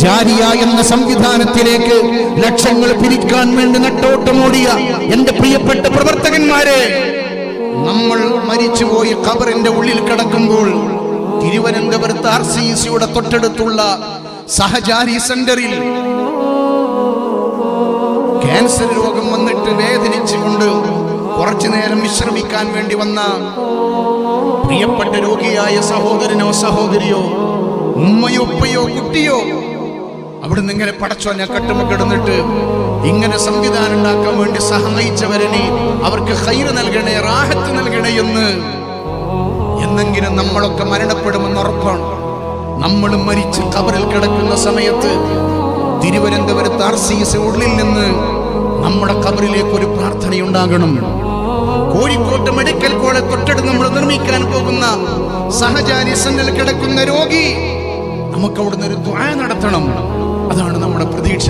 ജാരിയ എന്ന സംവിധാനത്തിലേക്ക് ലക്ഷങ്ങൾ പിരിക്കാൻ വേണ്ടി നെട്ടോട്ടമോടിയ എന്റെ പ്രിയപ്പെട്ട പ്രവർത്തകന്മാരെ, നമ്മൾ മരിച്ചുപോയി ഖബറിന്റെ ഉള്ളിൽ കിടക്കുമ്പോൾ തിരുവനന്തപുരത്ത് RCCയുടെ തൊട്ടടുത്തുള്ള സഹചാരി സെന്ററിൽ ക്യാൻസർ രോഗം വന്നിട്ട് വേദനിച്ചുകൊണ്ട് കുറച്ചു നേരം വിശ്രമിക്കാൻ വേണ്ടി വന്ന പ്രിയപ്പെട്ട രോഗിയായ സഹോദരനോ സഹോദരിയോ ഉമ്മയോ ഉപ്പയോ കുട്ടിയോ അവിടുന്ന് ഇങ്ങനെ പടച്ചോൻ കട്ടുമ കിടന്നിട്ട് ഇങ്ങനെ സംവിധാനം ഉണ്ടാക്കാൻ വേണ്ടി സഹായിച്ചവരെ അവർക്ക് ഖൈർ നൽകണേ, റാഹത്ത് നൽകണേ എന്നെങ്കിലും നമ്മളൊക്കെ മരണപ്പെടുമെന്ന് ഉറപ്പാണ്. നമ്മൾ മരിച്ച് ഖബറിൽ കിടക്കുന്ന സമയത്ത് തിരുവനന്തപുരത്ത് RCC ഉള്ളിൽ നിന്ന് നമ്മുടെ ഖബറിലേക്ക് ഒരു പ്രാർത്ഥനയുണ്ടാകണം. കോഴിക്കോട്ട് മെഡിക്കൽ കോളേജ് തൊട്ടടുത്ത് നമ്മൾ നിർമ്മിക്കാൻ പോകുന്ന സഹചാരി സെന്ററിൽ കിടക്കുന്ന രോഗി നമുക്ക് അവിടുന്ന് ഒരു ദുആ നടത്തണം. അതാണ് നമ്മുടെ പ്രതീക്ഷ.